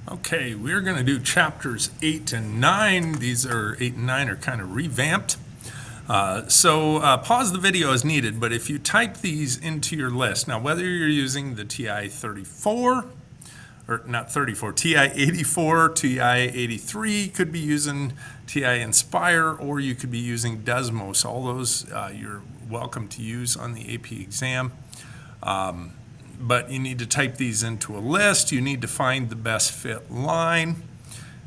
Okay, we're going to do chapters 8 and 9. These are 8 and 9 are kind of revamped. Pause the video as needed, but if you type these into your list, now whether you're using the TI-34, or not 34, TI-84, TI-83, could be using TI-Nspire, or you could be using Desmos. All those you're welcome to use on the AP exam. But you need to type these into a list. You need to find the best fit line,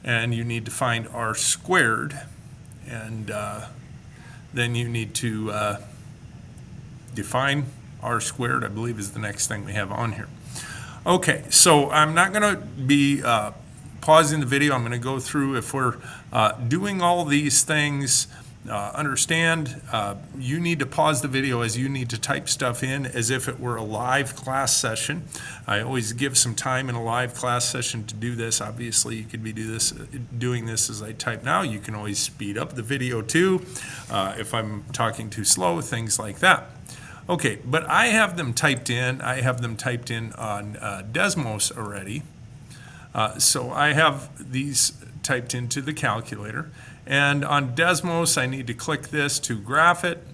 and you need to find R squared, and then you need to define R squared, I believe is the next thing we have on here. Okay, so I'm not going to be pausing the video. I'm going to go through if we're doing all these things. Understand, you need to pause the video as you need to type stuff in as if it were a live class session. I always give some time in a live class session to do this. Obviously, you could be doing this as I type now. You can always speed up the video too if I'm talking too slow, things like that. Okay, but I have them typed in. I have them typed in on Desmos already. So I have these typed into the calculator. And on Desmos, I need to click this to graph it.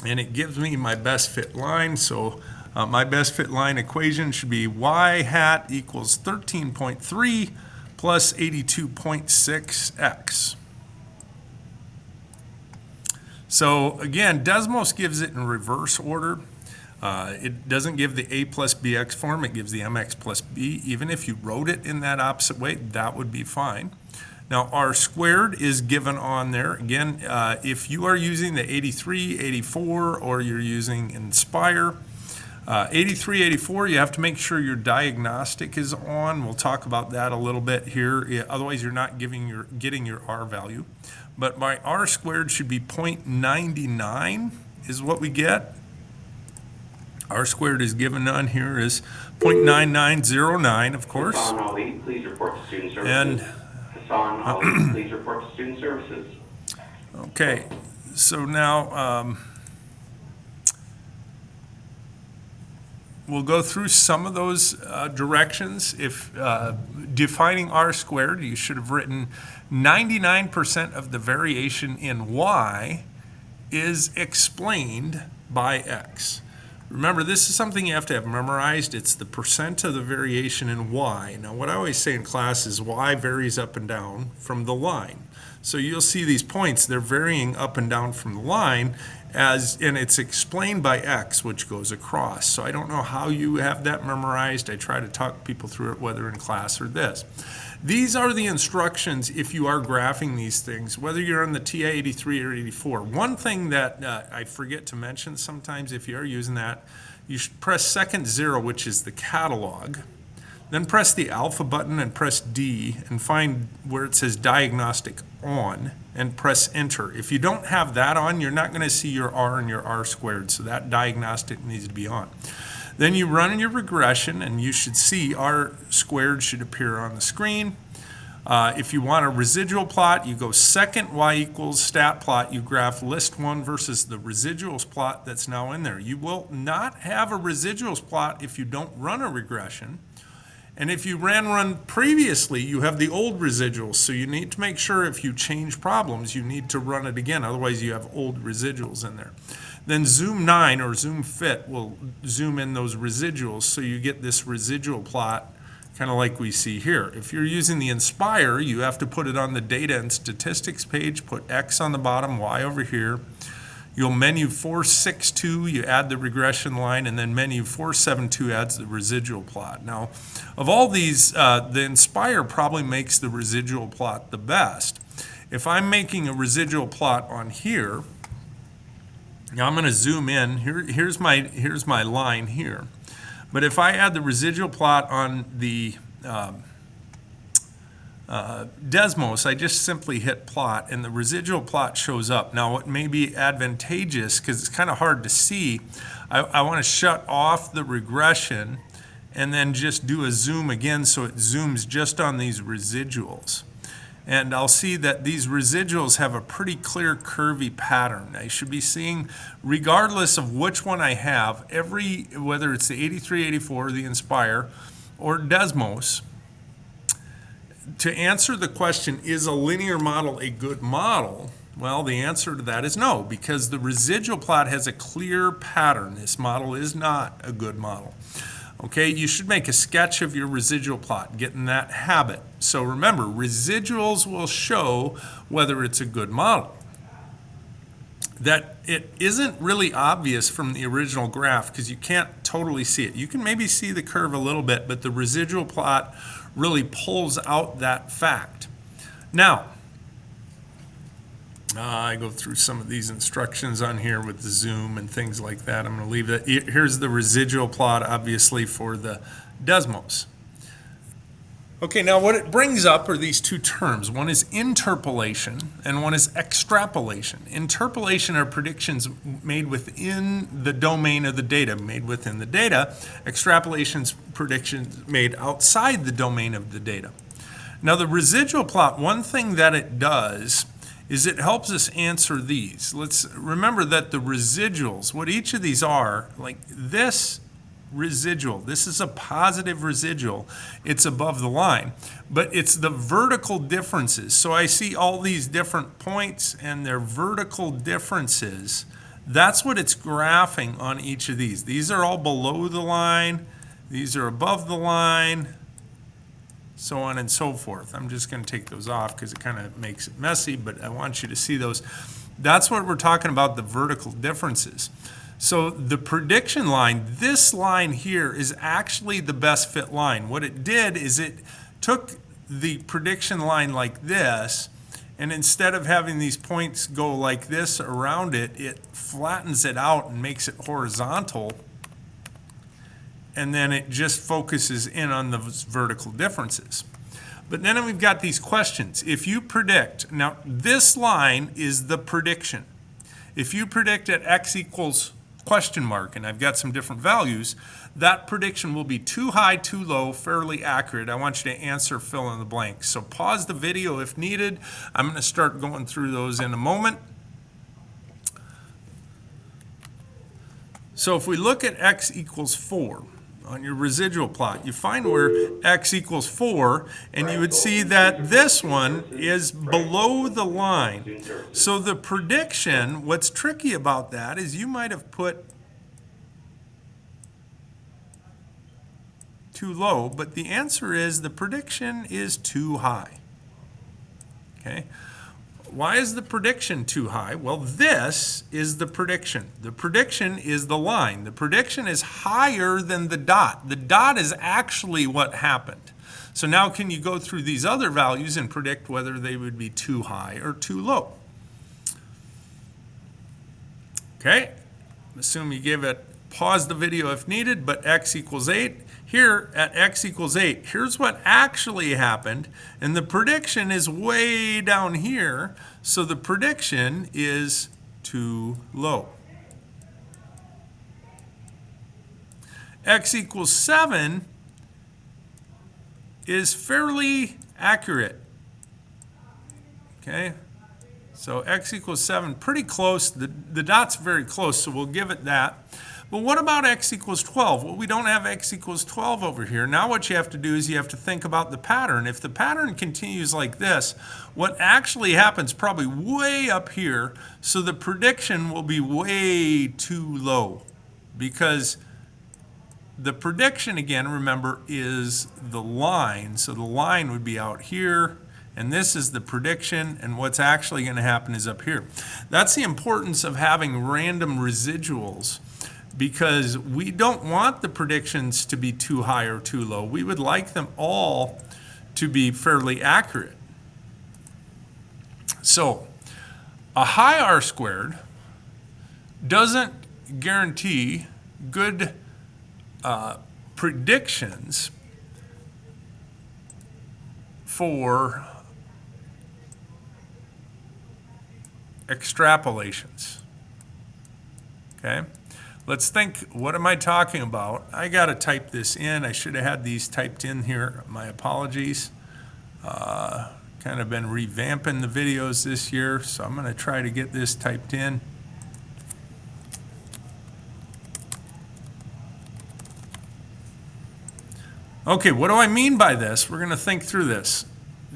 And it gives me my best fit line. So my best fit line equation should be y hat equals 13.3 plus 82.6x. So again, Desmos gives it in reverse order. It doesn't give the a plus bx form, it gives the mx plus b. Even if you wrote it in that opposite way, that would be fine. Now, R squared is given on there. Again, if you are using the 83, 84, or you're using Nspire, 83, 84, you have to make sure your diagnostic is on. We'll talk about that a little bit here. Otherwise, you're not getting your R value. But my R squared should be 0.99 is what we get. R squared is given on here is 0.9909, of course. Hassan Ali, please report to student services. And Hassan Ali, please report to student services. okay, so now we'll go through some of those directions. If defining R squared, you should have written 99% of the variation in Y is explained by X. Remember, this is something you have to have memorized. It's the percent of the variation in Y. Now, what I always say in class is Y varies up and down from the line. So you'll see these points, they're varying up and down from the line, and it's explained by X, which goes across. So I don't know how you have that memorized. I try to talk people through it, whether in class or this. These are the instructions if you are graphing these things, whether you're on the TI-83 or 84. One thing that I forget to mention sometimes if you are using that, you should press second 0, which is the catalog. Then press the alpha button and press D and find where it says diagnostic on and press enter. If you don't have that on, you're not going to see your R and your R squared, so that diagnostic needs to be on. Then you run your regression and you should see R squared should appear on the screen. If you want a residual plot, you go second Y equals stat plot, you graph list 1 versus the residuals plot that's now in there. You will not have a residuals plot if you don't run a regression. And if you ran previously, you have the old residuals. So you need to make sure if you change problems, you need to run it again. Otherwise, you have old residuals in there. Then zoom 9 or zoom fit will zoom in those residuals. So you get this residual plot, kind of like we see here. If you're using the Nspire, you have to put it on the data and statistics page, put X on the bottom, Y over here. You'll menu 462, you add the regression line, and then menu 472 adds the residual plot. Now, of all these, the Nspire probably makes the residual plot the best. If I'm making a residual plot on here, now I'm going to zoom in. Here's my line here. But if I add the residual plot on the Desmos, I just simply hit plot and the residual plot shows up. Now it may be advantageous because it's kind of hard to see. I want to shut off the regression and then just do a zoom again so it zooms just on these residuals. And I'll see that these residuals have a pretty clear curvy pattern. I should be seeing, regardless of which one I have, whether it's the 83, 84, the Nspire, or Desmos, to answer the question, is a linear model a good model? Well, the answer to that is no, because the residual plot has a clear pattern. This model is not a good model. Okay, you should make a sketch of your residual plot, get in that habit. So remember, residuals will show whether it's a good model. That it isn't really obvious from the original graph because you can't totally see it. You can maybe see the curve a little bit, but the residual plot really pulls out that fact. Now, I go through some of these instructions on here with the zoom and things like that. I'm going to leave that. Here's the residual plot, obviously, for the Desmos. Okay, now what it brings up are these two terms. One is interpolation and one is extrapolation. Interpolation are predictions made within the domain of the data, made within the data. Extrapolation's predictions made outside the domain of the data. Now the residual plot, one thing that it does is it helps us answer these. Let's remember that the residuals, what each of these are, like this residual, this is a positive residual, it's above the line, but it's the vertical differences. So I see all these different points and their vertical differences. That's what it's graphing on each of these. These are all below the line, these are above the line, so on and so forth. I'm just going to take those off because it kind of makes it messy, but I want you to see those. That's what we're talking about, the vertical differences. So the prediction line, this line here is actually the best fit line. What it did is it took the prediction line like this, and instead of having these points go like this around it, it flattens it out and makes it horizontal, and then it just focuses in on those vertical differences. But then we've got these questions. If you predict, now this line is the prediction. If you predict at x equals question mark, and I've got some different values, that prediction will be too high, too low, fairly accurate. I want you to answer, fill in the blanks. So pause the video if needed. I'm going to start going through those in a moment. So if we look at x equals 4 on your residual plot, you find where x equals 4, and you would see that this one is below the line. So the prediction, what's tricky about that is you might have put too low, but the answer is the prediction is too high. Okay? Why is the prediction too high? Well, this is the prediction. The prediction is the line. The prediction is higher than the dot. The dot is actually what happened. So now can you go through these other values and predict whether they would be too high or too low? Okay, assume you give it, pause the video if needed, but x equals 8. Here at x equals 8, here's what actually happened, and the prediction is way down here, so the prediction is too low. X equals 7 is fairly accurate. Okay, so x equals 7, pretty close. The dot's very close, so we'll give it that. But what about x equals 12? Well, we don't have x equals 12 over here. Now what you have to do is you have to think about the pattern. If the pattern continues like this, what actually happens probably way up here, so the prediction will be way too low, because the prediction, again, remember, is the line. So the line would be out here, and this is the prediction, and what's actually going to happen is up here. That's the importance of having random residuals, because we don't want the predictions to be too high or too low. We would like them all to be fairly accurate. So a high R-squared doesn't guarantee good predictions for extrapolations. Okay? Let's think, what am I talking about? I got to type this in. I should have had these typed in here. My apologies. Kind of been revamping the videos this year, so I'm going to try to get this typed in. Okay, what do I mean by this? We're going to think through this.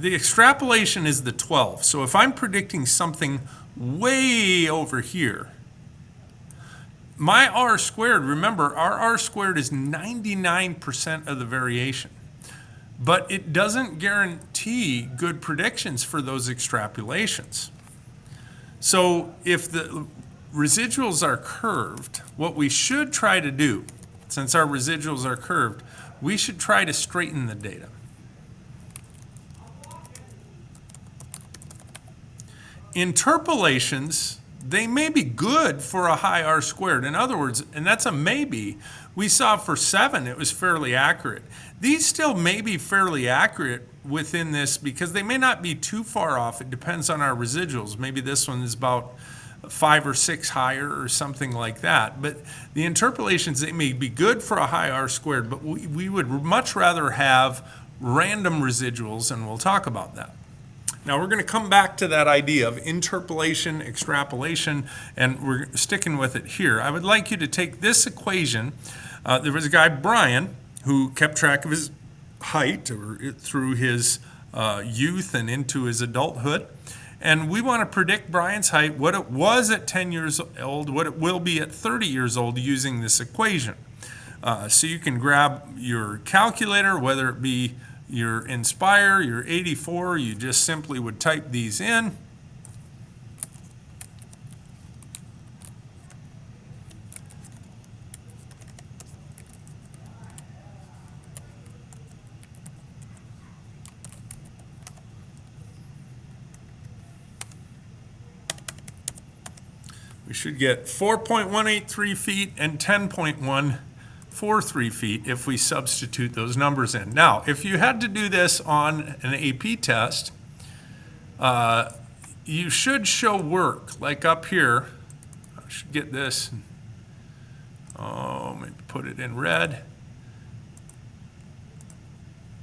the extrapolation is the 12. So if I'm predicting something way over here, my R squared, remember, our R squared is 99% of the variation. But it doesn't guarantee good predictions for those extrapolations. So if the residuals are curved, what we should try to do, since our residuals are curved, we should try to straighten the data. Interpolations, they may be good for a high R squared. In other words, and that's a maybe, we saw for 7 it was fairly accurate. These still may be fairly accurate within this because they may not be too far off. It depends on our residuals. Maybe this one is about 5 or 6 higher or something like that. But the interpolations, they may be good for a high R squared, but we would much rather have random residuals, and we'll talk about that. Now we're going to come back to that idea of interpolation, extrapolation, and we're sticking with it here. I would like you to take this equation. There was a guy, Brian, who kept track of his height through his youth and into his adulthood. And we want to predict Brian's height, what it was at 10 years old, what it will be at 30 years old using this equation. So you can grab your calculator, whether it be your Inspire, your 84, you just simply would type these in. We should get 4.183 feet and 10.143 feet if we substitute those numbers in. Now, if you had to do this on an AP test, you should show work, like up here. I should get this. Oh, maybe put it in red.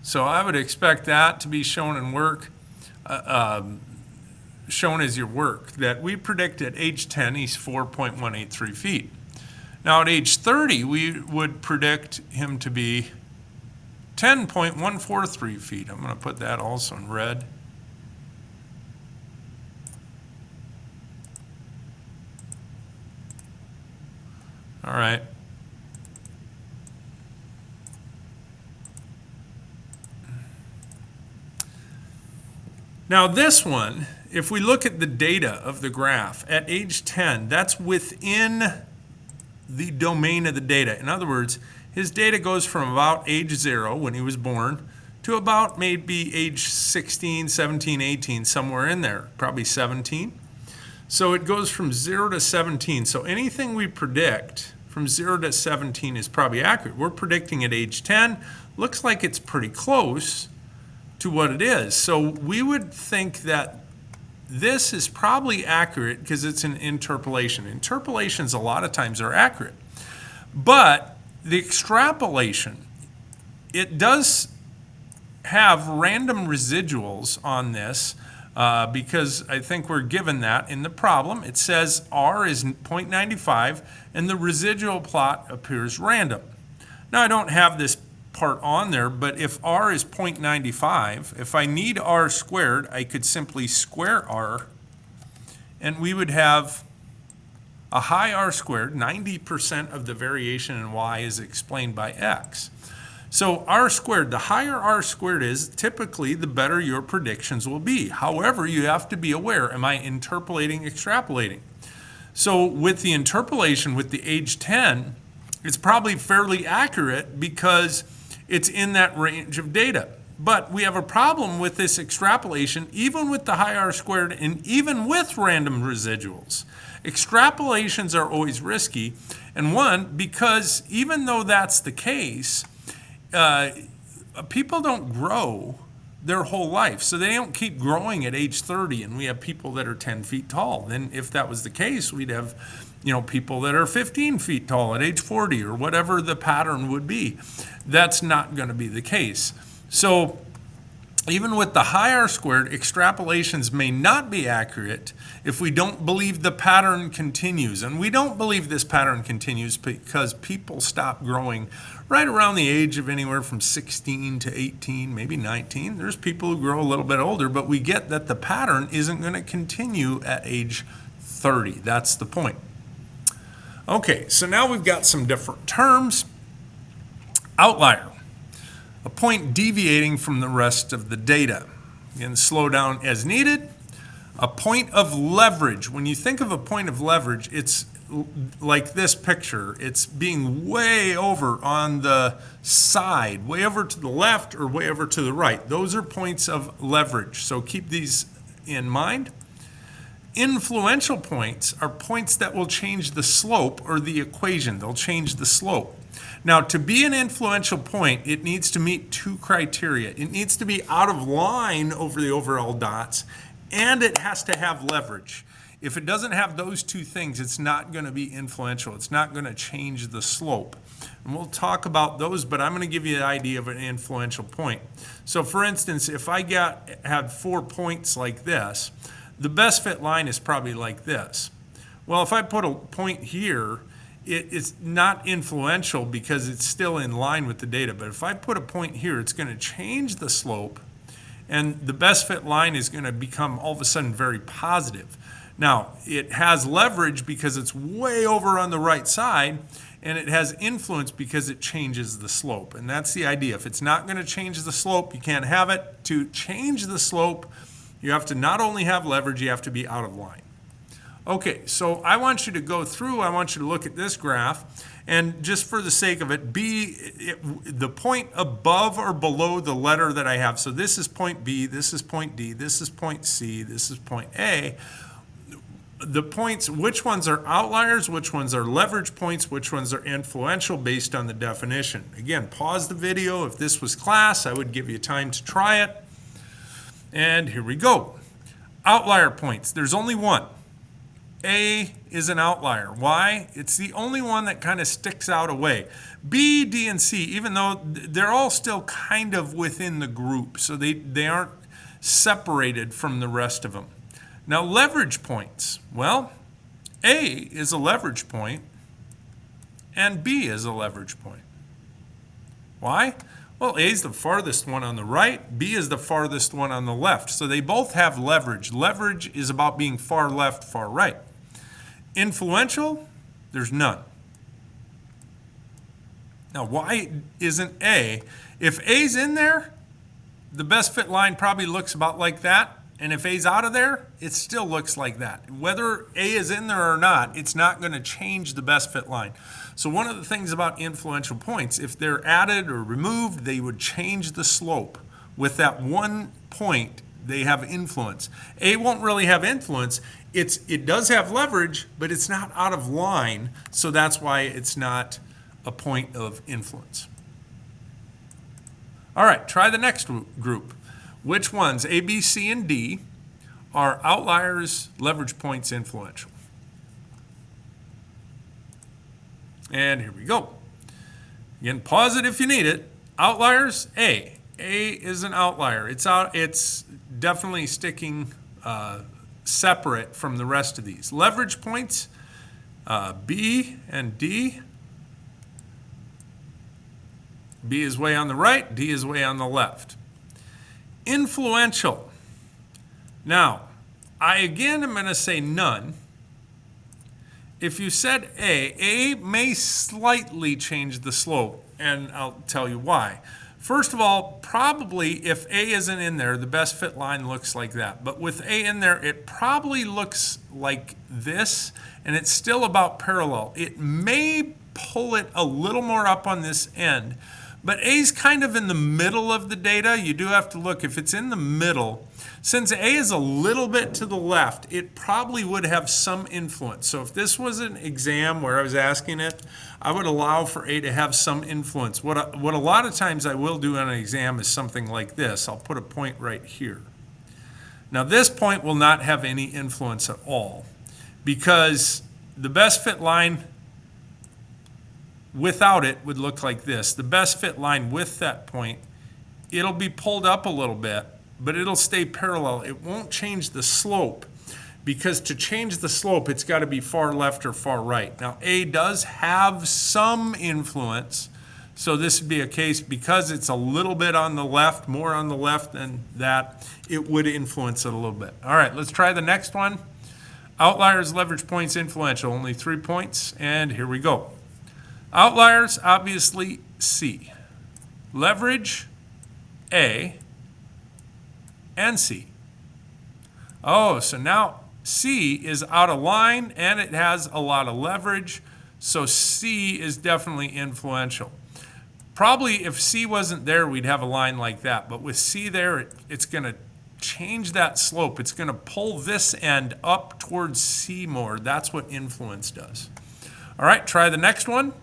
So I would expect that to be shown in work. Shown as your work, that we predict at age 10 he's 4.183 feet. Now at age 30 we would predict him to be 10.143 feet. I'm going to put that also in red. All right. Now this one, if we look at the data of the graph, at age 10, that's within the domain of the data. In other words, his data goes from about age 0 when he was born to about maybe age 16, 17, 18, somewhere in there, probably 17. So it goes from 0 to 17. So anything we predict from 0 to 17 is probably accurate. We're predicting at age 10. Looks like it's pretty close to what it is. So we would think that this is probably accurate because it's an interpolation. Interpolations a lot of times are accurate. But the extrapolation, it does have random residuals on this because I think we're given that in the problem. It says R is 0.95 and the residual plot appears random. Now I don't have this part on there, but if R is 0.95, if I need R squared, I could simply square R, and we would have a high R squared. 90% of the variation in Y is explained by X. So R squared, the higher R squared is, typically the better your predictions will be. However, you have to be aware, am I interpolating, extrapolating? So with the interpolation, with the age 10, it's probably fairly accurate because it's in that range of data. But we have a problem with this extrapolation, even with the high R squared and even with random residuals. Extrapolations are always risky. And one, because even though that's the case, people don't grow their whole life. So they don't keep growing at age 30, and we have people that are 10 feet tall. Then if that was the case, we'd have people that are 15 feet tall at age 40 or whatever the pattern would be. That's not going to be the case. So Even with the high R-squared, extrapolations may not be accurate if we don't believe the pattern continues. And we don't believe this pattern continues because people stop growing right around the age of anywhere from 16 to 18, maybe 19. There's people who grow a little bit older, but we get that the pattern isn't going to continue at age 30. That's the point. Okay, so now we've got some different terms. Outlier. A point deviating from the rest of the data. Again, slow down as needed. A point of leverage. When you think of a point of leverage, it's like this picture. It's being way over on the side, way over to the left or way over to the right. Those are points of leverage. So keep these in mind. Influential points are points that will change the slope or the equation. They'll change the slope. Now, to be an influential point, it needs to meet two criteria. It needs to be out of line over the overall dots, and it has to have leverage. If it doesn't have those two things, it's not going to be influential. It's not going to change the slope. And we'll talk about those, but I'm going to give you the idea of an influential point. So, for instance, if I had 4 points like this, the best fit line is probably like this. Well, if I put a point here, it's not influential because it's still in line with the data. But if I put a point here, it's going to change the slope, and the best fit line is going to become all of a sudden very positive. Now, it has leverage because it's way over on the right side, and it has influence because it changes the slope. And that's the idea. If it's not going to change the slope, you can't have it. To change the slope, you have to not only have leverage, you have to be out of line. Okay, so I want you to go through, I want you to look at this graph, and just for the sake of it, the point above or below the letter that I have, so this is point B, this is point D, this is point C, this is point A. The points, which ones are outliers, which ones are leverage points, which ones are influential based on the definition. Again, pause the video. If this was class, I would give you time to try it. And here we go. Outlier points, there's only one. A is an outlier. Why? It's the only one that kind of sticks out away. B, D, and C, even though they're all still kind of within the group, so they aren't separated from the rest of them. Now, leverage points. Well, A is a leverage point, and B is a leverage point. Why? Well, A is the farthest one on the right, B is the farthest one on the left. So they both have leverage. Leverage is about being far left, far right. Influential, there's none. Now, why isn't A? If A's in there, the best fit line probably looks about like that. And if A's out of there, it still looks like that. Whether A is in there or not, it's not going to change the best fit line. So one of the things about influential points, if they're added or removed, they would change the slope. With that one point, they have influence. A won't really have influence. It does have leverage, but it's not out of line, so that's why it's not a point of influence. All right, try the next group. Which ones, A, B, C, and D, are outliers, leverage points, influential? And here we go. Again, pause it if you need it. Outliers, A. A is an outlier. It's definitely sticking separate from the rest of these. Leverage points, B and D. B is way on the right, D is way on the left. Influential. Now, again am going to say none. If you said A may slightly change the slope, and I'll tell you why. First of all, probably if A isn't in there, the best fit line looks like that. But with A in there, it probably looks like this, and it's still about parallel. It may pull it a little more up on this end, but A's kind of in the middle of the data. You do have to look. If it's in the middle, since A is a little bit to the left, it probably would have some influence. So if this was an exam where I was asking it, I would allow for A to have some influence. What a lot of times I will do on an exam is something like this. I'll put a point right here. Now this point will not have any influence at all because the best fit line without it would look like this. The best fit line with that point, it'll be pulled up a little bit, but it'll stay parallel. It won't change the slope, because to change the slope, it's got to be far left or far right. Now, A does have some influence, so this would be a case, because it's a little bit on the left, more on the left than that, it would influence it a little bit. All right, let's try the next one. Outliers, leverage points, influential, only 3 points, and here we go. Outliers, obviously C. Leverage, A, and C. Oh, so now C is out of line and it has a lot of leverage, so C is definitely influential. Probably if C wasn't there, we'd have a line like that, but with C there, it's going to change that slope. It's going to pull this end up towards C more. That's what influence does. All right, try the next one.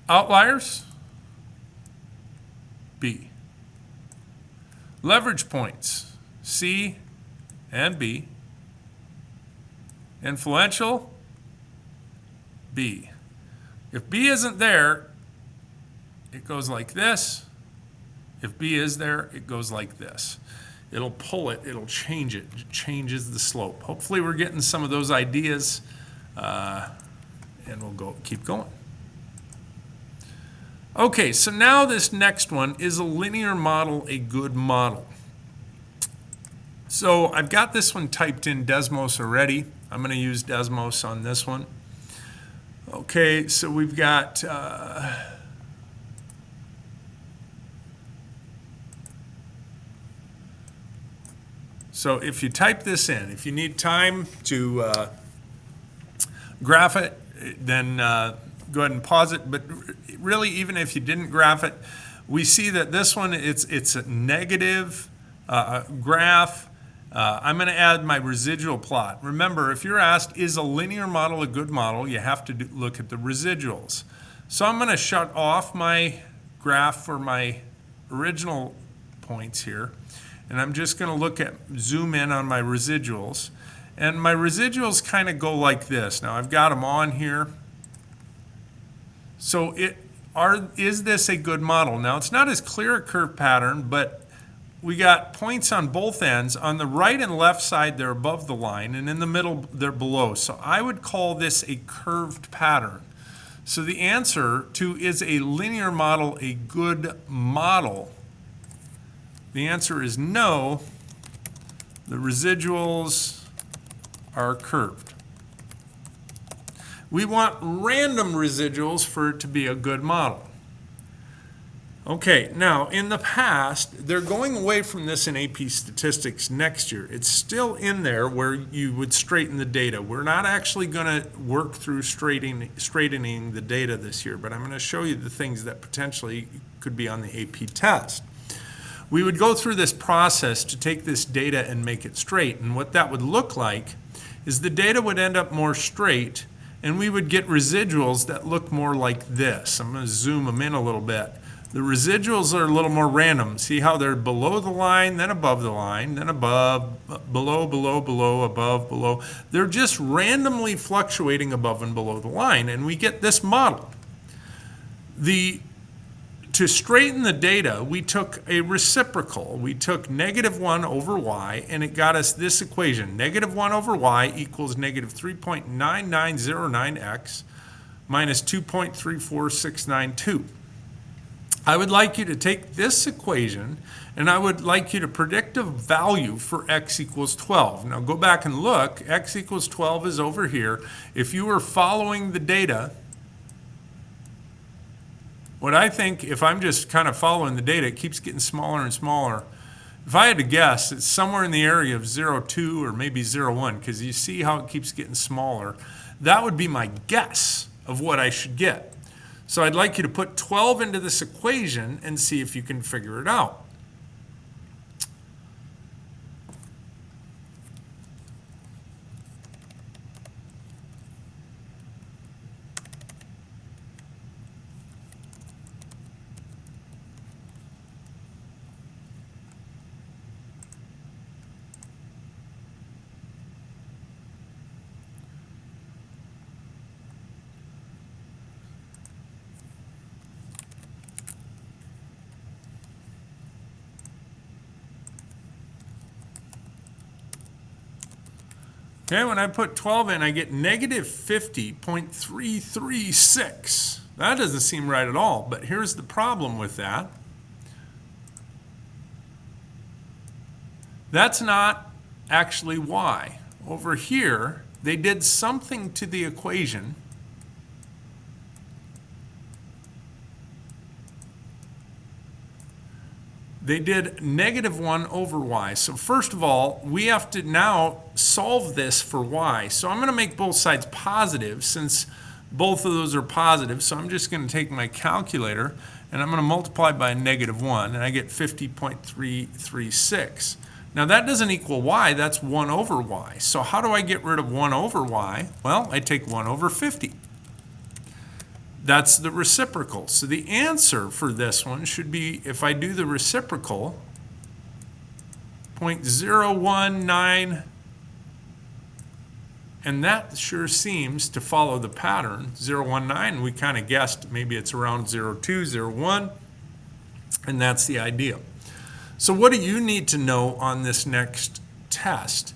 Outliers, B. Leverage points, C and B. Influential, B. If B isn't there, it goes like this. If B is there, it goes like this. It'll pull it, it'll change it. It changes the slope. Hopefully we're getting some of those ideas, and we'll keep going. Okay, so now this next one, is a linear model a good model? So I've got this one typed in Desmos already. I'm going to use Desmos on this one. Okay, so we've got so if you type this in, if you need time to graph it, then go ahead and pause it. But really, even if you didn't graph it, we see that this one, it's a negative graph. I'm going to add my residual plot. Remember, if you're asked, is a linear model a good model, you have to look at the residuals. So I'm going to shut off my graph for my original points here, and I'm just going to zoom in on my residuals. And my residuals kind of go like this. Now I've got them on here. So is this a good model? Now it's not as clear a curve pattern, but we got points on both ends. On the right and left side, they're above the line, and in the middle, they're below. So I would call this a curved pattern. So the answer to, is a linear model a good model? The answer is no. The residuals are curved. We want random residuals for it to be a good model. Okay, now in the past, they're going away from this in AP Statistics next year. It's still in there where you would straighten the data. We're not actually going to work through straightening the data this year, but I'm going to show you the things that potentially could be on the AP test. We would go through this process to take this data and make it straight, and what that would look like is the data would end up more straight, and we would get residuals that look more like this. I'm going to zoom them in a little bit. The residuals are a little more random. See how they're below the line, then above the line, then above, below, below, below, above, below. They're just randomly fluctuating above and below the line, and we get this model. To straighten the data, we took a reciprocal. We took -1 over y, and it got us this equation. -1 over y equals -3.9909x minus 2.34692. I would like you to take this equation, and I would like you to predict a value for x equals 12. Now go back and look. X equals 12 is over here. If you were following the data, what I think, if I'm just kind of following the data, it keeps getting smaller and smaller. If I had to guess, it's somewhere in the area of 0.2 or maybe 0.1, because you see how it keeps getting smaller. That would be my guess of what I should get. So I'd like you to put 12 into this equation and see if you can figure it out. Okay, when I put 12 in, I get negative 50.336. That doesn't seem right at all, but here's the problem with that. That's not actually y. Over here, they did something to the equation they did negative 1 over y. So first of all, we have to now solve this for y. So I'm going to make both sides positive since both of those are positive. So I'm just going to take my calculator and I'm going to multiply by negative 1 and I get 50.336. Now that doesn't equal y, that's 1 over y. So how do I get rid of 1 over y? Well, I take 1 over 50. That's the reciprocal. So the answer for this one should be, if I do the reciprocal, 0.019, and that sure seems to follow the pattern. 0.19, we kind of guessed maybe it's around 0.2, 0.1, and that's the ideal. So what do you need to know on this next test?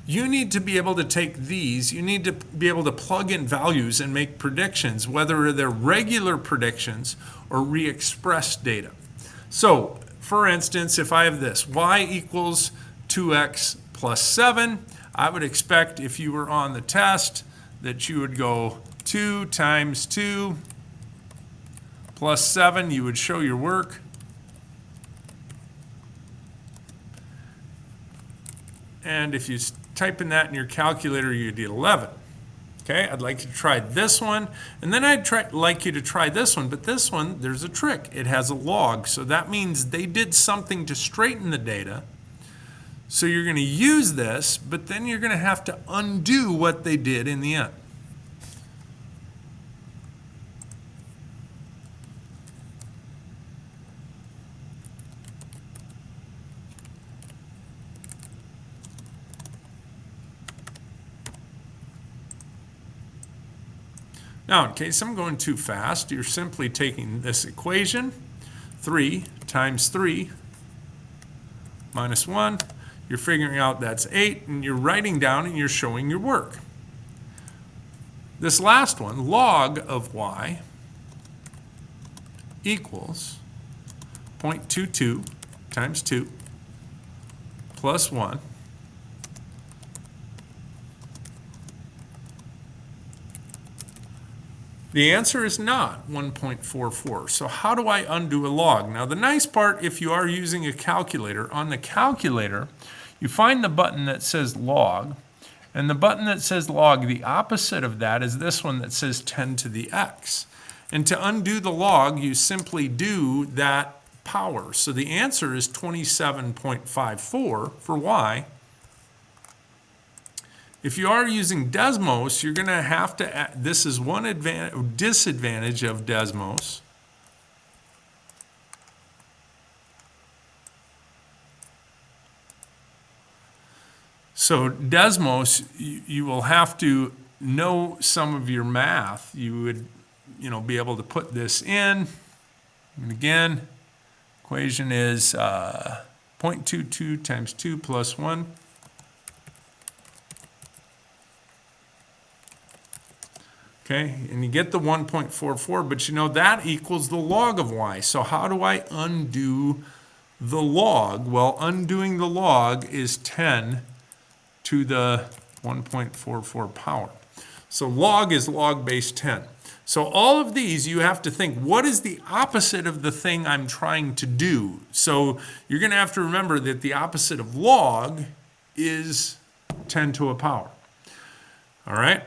You need to be able to take these, you need to be able to plug in values and make predictions, whether they're regular predictions or re-expressed data. So, for instance, if I have this, y equals 2x plus 7, I would expect if you were on the test that you would go 2 times 2 plus 7, you would show your work. And if you type in that in your calculator, you get 11. Okay, I'd like you to try this one, and then I'd like you to try this one, but this one, there's a trick. It has a log, so that means they did something to straighten the data. So you're going to use this, but then you're going to have to undo what they did in the end. Now, in case I'm going too fast, you're simply taking this equation, 3 times 3 minus 1. You're figuring out that's 8, and you're writing down and you're showing your work. This last one, log of y equals 0.22 times 2 plus 1. The answer is not 1.44. So how do I undo a log? Now the nice part, if you are using a calculator, on the calculator, you find the button that says log, and the button that says log, the opposite of that is this one that says 10 to the x. And to undo the log, you simply do that power. So the answer is 27.54 for y. If you are using Desmos, you're going to have to add, this is one disadvantage of Desmos. So Desmos, you will have to know some of your math. You would, be able to put this in. And again, equation is 0.22 times 2 plus 1. Okay, and you get the 1.44, but that equals the log of y. So how do I undo the log? Well, undoing the log is 10 to the 1.44 power. So log is log base 10. So all of these, you have to think, what is the opposite of the thing I'm trying to do? So you're going to have to remember that the opposite of log is 10 to a power. All right?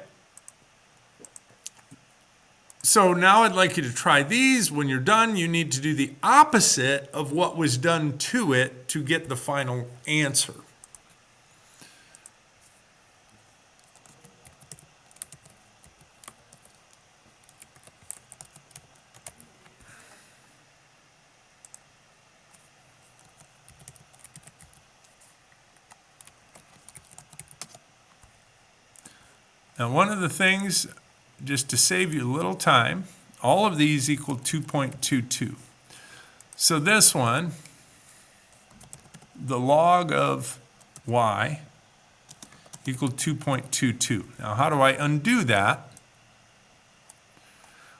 So now I'd like you to try these. When you're done, you need to do the opposite of what was done to it to get the final answer. Now, one of the things, just to save you a little time, all of these equal 2.22. So this one, the log of y equal 2.22. Now, how do I undo that?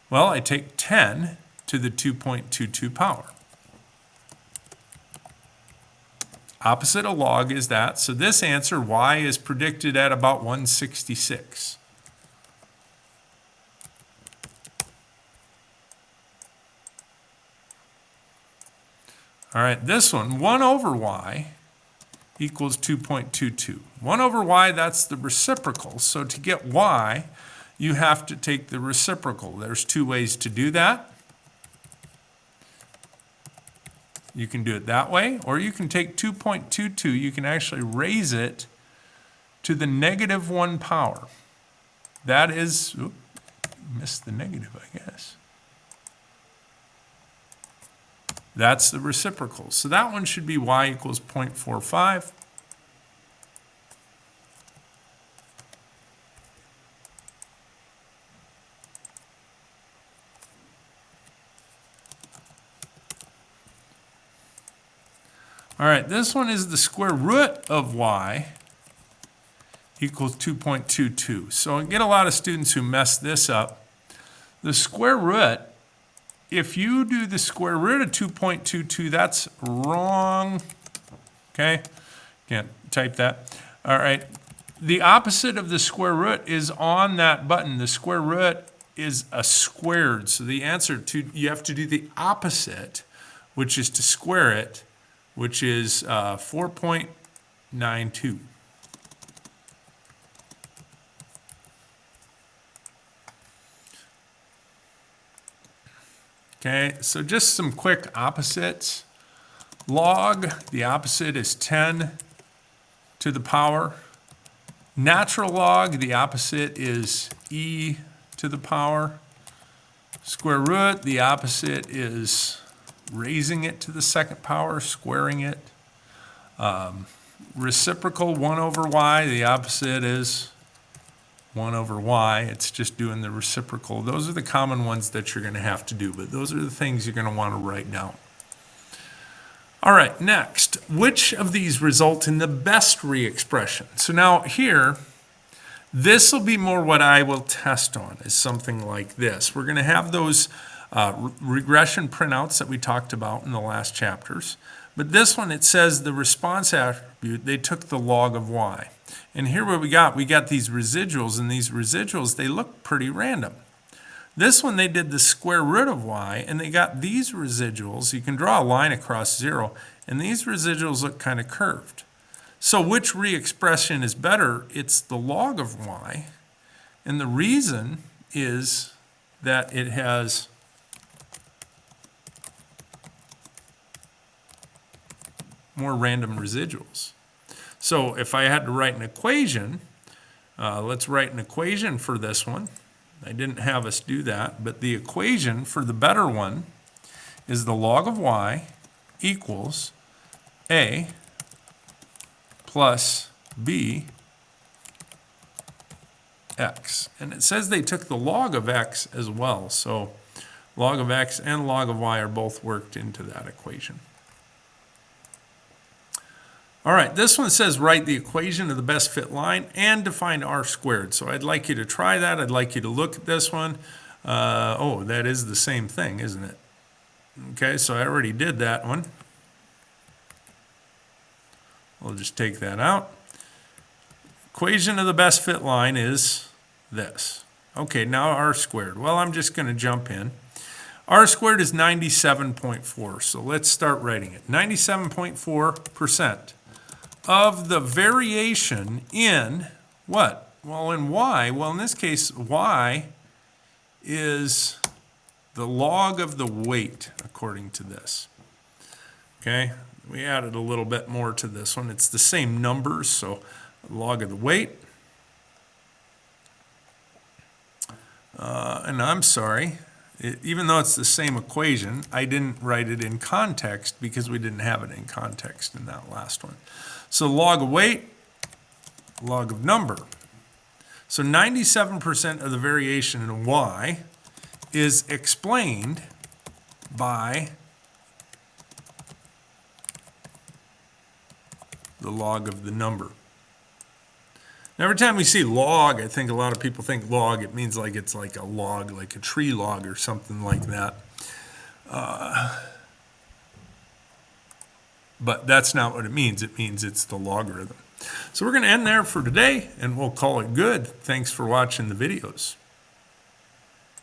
Well, I take 10 to the 2.22 power. Opposite of log is that, so this answer, y, is predicted at about 166. All right, this one, 1 over y equals 2.22. 1 over y, that's the reciprocal. So to get y, you have to take the reciprocal. There's two ways to do that. You can do it that way, or you can take 2.22, you can actually raise it to the -1 power. That is, oops, missed the negative, I guess. That's the reciprocal. So that one should be y equals 0.45. All right, this one is the square root of y equals 2.22. So I get a lot of students who mess this up. The square root, if you do the square root of 2.22, that's wrong. Okay, can't type that. All right, the opposite of the square root is on that button. The square root is a squared. So the answer you have to do the opposite, which is to square it, which is 4.92. Okay, so just some quick opposites. Log, the opposite is 10 to the power. Natural log, the opposite is e to the power. Square root, the opposite is raising it to the second power, squaring it. Reciprocal, 1 over y, the opposite is 1 over y. It's just doing the reciprocal. Those are the common ones that you're going to have to do, but those are the things you're going to want to write down. All right, next, which of these result in the best re-expression? So now here, this will be more what I will test on, is something like this. We're going to have those regression printouts that we talked about in the last chapters. But this one, it says the response attribute, they took the log of y. And here what we got these residuals, and these residuals, they look pretty random. This one, they did the square root of y, and they got these residuals. You can draw a line across 0, and these residuals look kind of curved. So which re-expression is better? It's the log of y, and the reason is that it has more random residuals. So if I had to write an equation, let's write an equation for this one. I didn't have us do that, but the equation for the better one is the log of y equals a plus b x. And it says they took the log of x as well, so log of x and log of y are both worked into that equation. All right, this one says write the equation of the best fit line and define r squared. So I'd like you to try that. I'd like you to look at this one. Oh, that is the same thing, isn't it? Okay, so I already did that one. We'll just take that out. Equation of the best fit line is this. Okay, now r squared. Well, I'm just going to jump in. R squared is 97.4, so let's start writing it. 97.4% of the variation in what? Well, in y, well, in this case, y is the log of the weight, according to this. Okay, we added a little bit more to this one. It's the same numbers, so log of the weight. And I'm sorry, even though it's the same equation, I didn't write it in context because we didn't have it in context in that last one. So log of weight, log of number. So 97% of the variation in y is explained by the log of the number. Every time we see log, I think a lot of people think log, it means like it's like a log, like a tree log or something like that. But that's not what it means. It means it's the logarithm. So we're going to end there for today, and we'll call it good. Thanks for watching the videos.